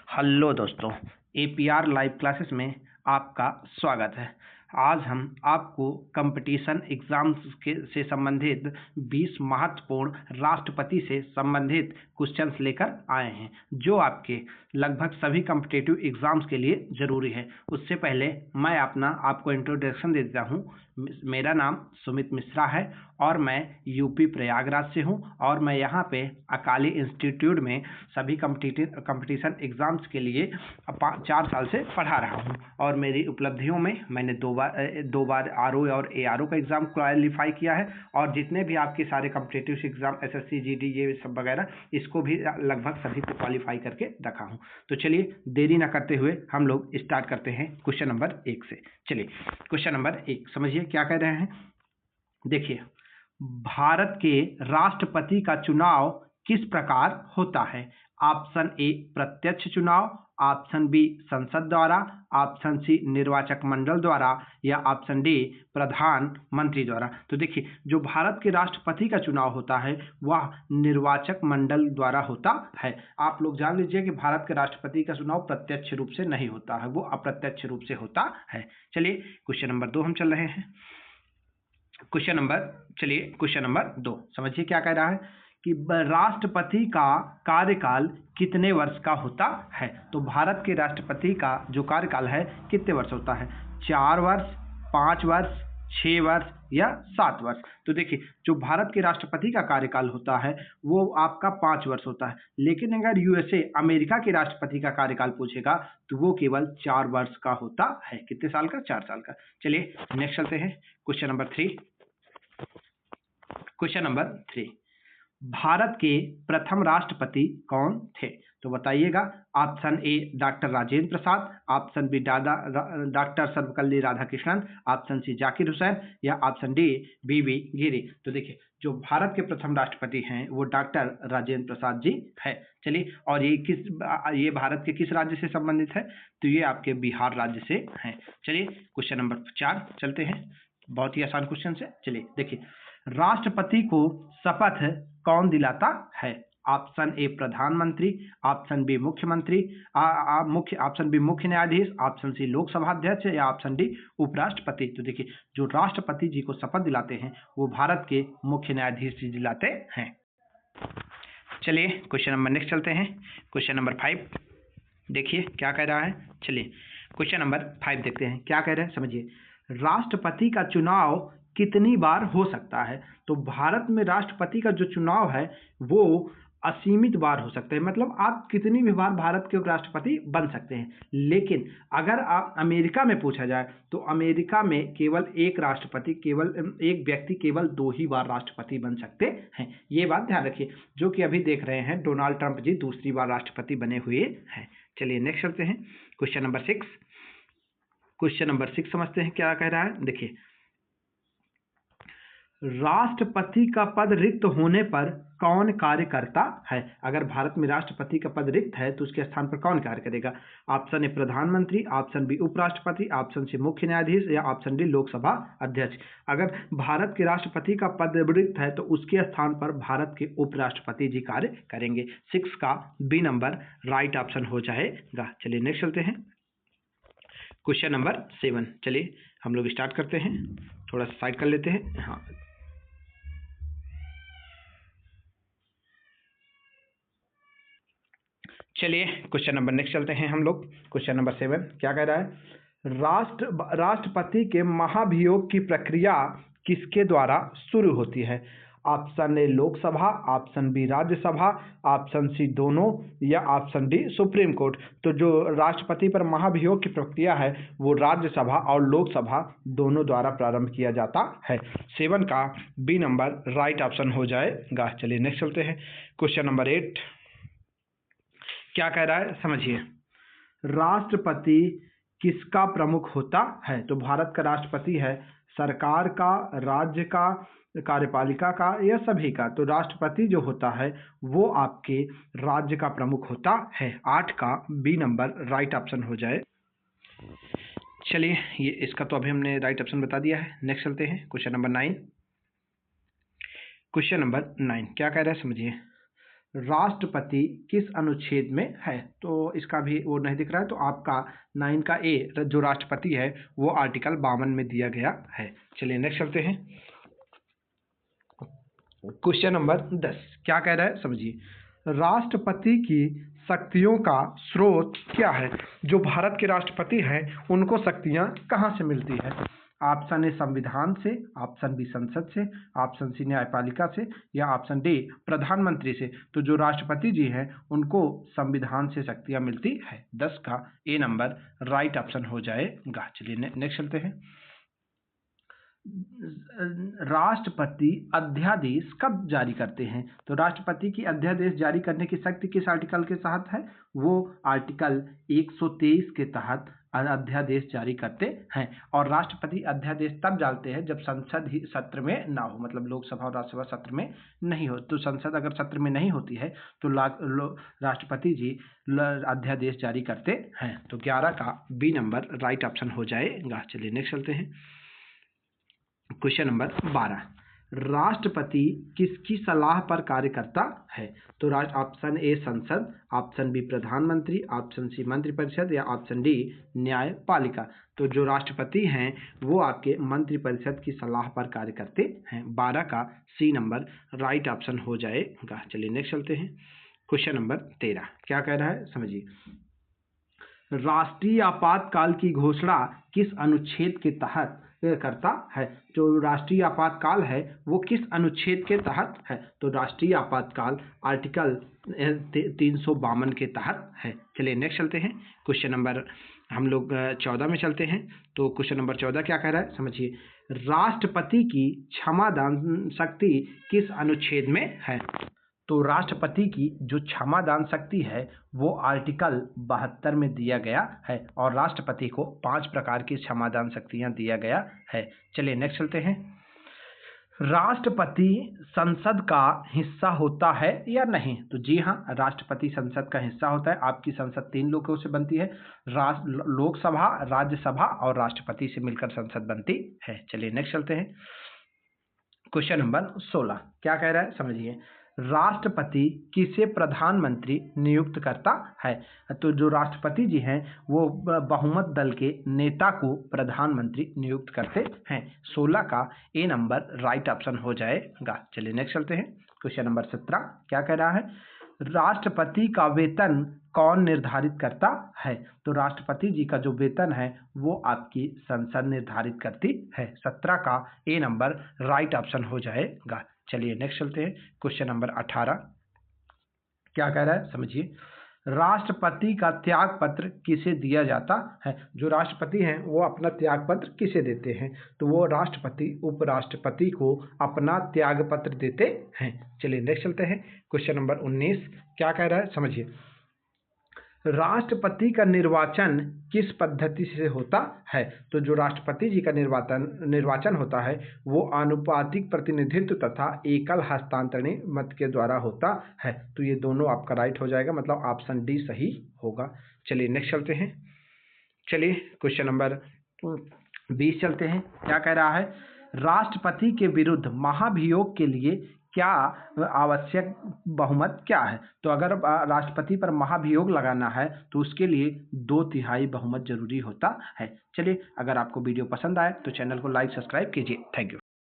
Hello दोस्तों, APR live classes में आपका स्वागत है। आज हम आपको कंपटीशन एग्जाम्स के से संबंधित 20 महत्वपूर्ण राष्ट्रपति से संबंधित क्वेश्चंस लेकर आए हैं, जो आपके लगभग सभी कॉम्पिटिटिव एग्जाम्स के लिए ज़रूरी है। उससे पहले मैं आपको इंट्रोडक्शन दे देता हूँ। मेरा नाम सुमित मिश्रा है और मैं यूपी प्रयागराज से हूँ और मैं यहाँ पे अकाली इंस्टीट्यूट में सभी कंपटीशन एग्जाम्स के लिए 4 साल से पढ़ा रहा हूँ। और मेरी उपलब्धियों में मैंने दो बार आरओ और एआरओ का एग्ज़ाम क्वालिफाई किया है, और जितने भी आपके सारे कॉम्पिटिटिव एग्जाम एसएससी जीडी ये सब वगैरह, इसको भी लगभग सभी को क्वालिफाई करके रखा हूँ। तो चलिए देरी ना करते हुए हम लोग स्टार्ट करते हैं क्वेश्चन नंबर 1 से। चलिए क्वेश्चन नंबर 1 समझिए क्या कह रहे हैं। देखिए, भारत के राष्ट्रपति का चुनाव किस प्रकार होता है? ऑप्शन ए प्रत्यक्ष चुनाव, ऑप्शन बी संसद द्वारा, ऑप्शन सी निर्वाचक मंडल द्वारा, या ऑप्शन डी प्रधानमंत्री द्वारा। तो देखिए, जो भारत के राष्ट्रपति का चुनाव होता है वह निर्वाचक मंडल द्वारा होता है। आप लोग जान लीजिए कि भारत के राष्ट्रपति का चुनाव प्रत्यक्ष रूप से नहीं होता है, वो अप्रत्यक्ष रूप से होता है। चलिए क्वेश्चन नंबर 2 हम चल रहे हैं। क्वेश्चन नंबर 2 समझिए क्या कह रहा है कि राष्ट्रपति का कार्यकाल कितने वर्ष का होता है? तो भारत के राष्ट्रपति का जो कार्यकाल है कितने वर्ष होता है? 4 वर्ष, 5 वर्ष, 6 वर्ष या 7 वर्ष? तो देखिए, जो भारत के राष्ट्रपति का कार्यकाल होता है वो आपका 5 वर्ष होता है, लेकिन अगर यूएसए अमेरिका के राष्ट्रपति का कार्यकाल पूछेगा तो वो केवल 4 वर्ष का होता है। कितने साल का? 4 साल का। चलिए नेक्स्ट चलते हैं। क्वेश्चन नंबर 3, भारत के प्रथम राष्ट्रपति कौन थे? तो बताइएगा। Option A doctor Rajendra Prasad, option B doctor Sarvepalli Radhakrishnan, option C Zakir Hussain, या ऑप्शन डी बीवी गिरी। तो देखिए, जो भारत के प्रथम राष्ट्रपति हैं वो डॉक्टर राजेंद्र प्रसाद जी है। चलिए, और ये भारत के किस राज्य से संबंधित है? तो ये आपके बिहार राज्य से हैं। चलिए क्वेश्चन नंबर 4 चलते हैं। बहुत ही आसान क्वेश्चन है। चलिए देखिए, राष्ट्रपति को शपथ कौन दिलाता है? ऑप्शन ए प्रधानमंत्री, ऑप्शन बी मुख्यमंत्री, ऑप्शन बी मुख्य न्यायाधीश, ऑप्शन सी लोकसभा अध्यक्ष, या ऑप्शन डी उपराष्ट्रपति। तो देखिए, जो राष्ट्रपति जी को शपथ दिलाते हैं वो भारत के मुख्य न्यायाधीश जी दिलाते हैं। चलिए क्वेश्चन नंबर नेक्स्ट चलते हैं। क्वेश्चन नंबर 5 देखिए क्या कह रहा है। चलिए क्वेश्चन नंबर 5 देखते हैं क्या कह रहे हैं, समझिए। राष्ट्रपति का चुनाव कितनी बार हो सकता है? तो भारत में राष्ट्रपति का जो चुनाव है वो असीमित बार हो सकता है, मतलब आप कितनी भी बार भारत के राष्ट्रपति बन सकते हैं। लेकिन अगर आप अमेरिका में पूछा जाए तो अमेरिका में केवल एक व्यक्ति केवल 2 ही बार राष्ट्रपति बन सकते हैं। ये बात ध्यान रखिए। जो कि अभी देख रहे हैं डोनाल्ड ट्रंप जी दूसरी बार राष्ट्रपति बने हुए हैं। चलिए नेक्स्ट चलते हैं। क्वेश्चन नंबर 6 समझते हैं क्या कह रहा है। देखिए, राष्ट्रपति का पद रिक्त होने पर कौन कार्य करता है? अगर भारत में राष्ट्रपति का पद रिक्त है तो उसके स्थान पर कौन कार्य करेगा? ऑप्शन ए प्रधानमंत्री, ऑप्शन बी उपराष्ट्रपति, ऑप्शन सी मुख्य न्यायाधीश, या ऑप्शन डी लोकसभा अध्यक्ष। अगर भारत के राष्ट्रपति का पद रिक्त है तो उसके स्थान पर भारत के उपराष्ट्रपति जी कार्य करेंगे। 6 का बी नंबर राइट ऑप्शन हो जाएगा। चलिए नेक्स्ट चलते हैं। क्वेश्चन नंबर 7 चलिए हम लोग स्टार्ट करते हैं। थोड़ा सा साइड कर लेते हैं। हाँ, चलिए क्वेश्चन नंबर नेक्स्ट चलते हैं हम लोग। क्वेश्चन नंबर 7 क्या कह रहा है। राष्ट्रपति के महाभियोग की प्रक्रिया किसके द्वारा शुरू होती है? Option A Lok Sabha, option B Rajya Sabha, option C दोनों, या ऑप्शन डी सुप्रीम कोर्ट। तो जो राष्ट्रपति पर महाभियोग की प्रक्रिया है वो राज्यसभा और लोकसभा दोनों द्वारा प्रारंभ किया जाता है। 7 का बी नंबर राइट ऑप्शन हो जाएगा। चलिए नेक्स्ट चलते हैं। क्वेश्चन नंबर 8 क्या कह रहा है, समझिए। राष्ट्रपति किसका प्रमुख होता है? तो भारत का राष्ट्रपति है सरकार का, राज्य का, कार्यपालिका का, या सभी का? तो राष्ट्रपति जो होता है वो आपके राज्य का प्रमुख होता है। 8 का बी नंबर राइट ऑप्शन हो जाए। चलिए ये इसका तो अभी हमने राइट ऑप्शन बता दिया है। नेक्स्ट चलते हैं। क्वेश्चन नंबर 9 क्या कह रहा है, समझिए। राष्ट्रपति किस अनुच्छेद में है? तो इसका भी वो नहीं दिख रहा है, तो आपका 9 का ए जो राष्ट्रपति है वो आर्टिकल 52 में दिया गया है। चलिए नेक्स्ट चलते हैं। क्वेश्चन नंबर 10 क्या कह रहा है समझिए। राष्ट्रपति की शक्तियों का स्रोत क्या है? जो भारत के राष्ट्रपति हैं उनको शक्तियां कहाँ से मिलती है? ऑप्शन ए संविधान से, ऑप्शन बी संसद से, ऑप्शन सी न्यायपालिका से, या ऑप्शन डी प्रधानमंत्री से। तो जो राष्ट्रपति जी हैं उनको संविधान से शक्तियां मिलती है। 10 का ए नंबर राइट ऑप्शन हो जाएगा। चलिए नेक्स्ट चलते हैं। राष्ट्रपति अध्यादेश कब जारी करते हैं? तो राष्ट्रपति की अध्यादेश जारी करने की शक्ति किस आर्टिकल के तहत है? वो आर्टिकल 123 के तहत अध्यादेश जारी करते हैं। और राष्ट्रपति अध्यादेश तब डालते हैं जब संसद ही सत्र में ना हो, मतलब लोकसभा और राज्यसभा सत्र में नहीं हो। तो संसद अगर सत्र में नहीं होती है तो राष्ट्रपति जी अध्यादेश जारी करते हैं। तो 11 का बी नंबर राइट ऑप्शन हो जाएगा। चलिए नेक्स्ट चलते हैं। क्वेश्चन नंबर 12 राष्ट्रपति किसकी सलाह पर कार्य करता है? तो ऑप्शन ए संसद, ऑप्शन बी प्रधानमंत्री, ऑप्शन सी मंत्रिपरिषद, या ऑप्शन डी न्यायपालिका। तो जो राष्ट्रपति हैं वो आपके मंत्रिपरिषद की सलाह पर कार्य करते हैं। 12 का सी नंबर राइट ऑप्शन हो जाएगा। चलिए नेक्स्ट चलते हैं। क्वेश्चन नंबर 13 क्या कह रहा है समझिए। राष्ट्रीय आपातकाल की घोषणा किस अनुच्छेद के तहत करता है? जो राष्ट्रीय आपातकाल है वो किस अनुच्छेद के तहत है? तो राष्ट्रीय आपातकाल आर्टिकल 352 के तहत है। चलिए नेक्स्ट चलते हैं। क्वेश्चन नंबर हम लोग 14 में चलते हैं। तो क्वेश्चन नंबर 14 क्या कह रहा है समझिए। राष्ट्रपति की क्षमादान शक्ति किस अनुच्छेद में है? तो राष्ट्रपति की जो क्षमादान शक्ति है वो आर्टिकल 72 में दिया गया है। और राष्ट्रपति को 5 प्रकार की क्षमादान शक्तियां दिया गया है। चलिए नेक्स्ट चलते हैं। राष्ट्रपति संसद का हिस्सा होता है या नहीं? तो जी हाँ, राष्ट्रपति संसद का हिस्सा होता है। आपकी संसद 3 लोगों से बनती है, लोकसभा, राज्यसभा और राष्ट्रपति से मिलकर संसद बनती है। चलिए नेक्स्ट चलते हैं। क्वेश्चन नंबर 16 क्या कह रहा है समझिए। राष्ट्रपति किसे प्रधानमंत्री नियुक्त करता है? तो जो राष्ट्रपति जी हैं वो बहुमत दल के नेता को प्रधानमंत्री नियुक्त करते हैं। 16 का ए नंबर राइट ऑप्शन हो जाएगा। चलिए नेक्स्ट चलते हैं। क्वेश्चन नंबर 17 क्या कह रहा है। राष्ट्रपति का वेतन कौन निर्धारित करता है? तो राष्ट्रपति जी का जो वेतन है वो आपकी संसद निर्धारित करती है। 17 का ए नंबर राइट ऑप्शन हो जाएगा। चलिए नेक्स्ट चलते हैं। क्वेश्चन नंबर 18 क्या कह रहा है समझिए। राष्ट्रपति का त्याग पत्र किसे दिया जाता है? जो राष्ट्रपति हैं वो अपना त्याग पत्र किसे देते हैं? तो वो राष्ट्रपति उपराष्ट्रपति को अपना त्याग पत्र देते हैं। चलिए नेक्स्ट चलते हैं। क्वेश्चन नंबर 19 क्या कह रहा है समझिए। राष्ट्रपति का निर्वाचन किस पद्धति से होता है? तो जो राष्ट्रपति जी का निर्वाचन होता है वो आनुपातिक प्रतिनिधित्व तथा एकल हस्तांतरणीय मत के द्वारा होता है। तो ये दोनों आपका राइट हो जाएगा, मतलब ऑप्शन डी सही होगा। चलिए नेक्स्ट चलते हैं। चलिए क्वेश्चन नंबर 20 चलते हैं। क्या कह रहा है। राष्ट्रपति के विरुद्ध महाभियोग के लिए क्या आवश्यक बहुमत क्या है? तो अगर राष्ट्रपति पर महाभियोग लगाना है तो उसके लिए 2/3 बहुमत जरूरी होता है। चलिए, अगर आपको वीडियो पसंद आए तो चैनल को लाइक सब्सक्राइब कीजिए। Thank you.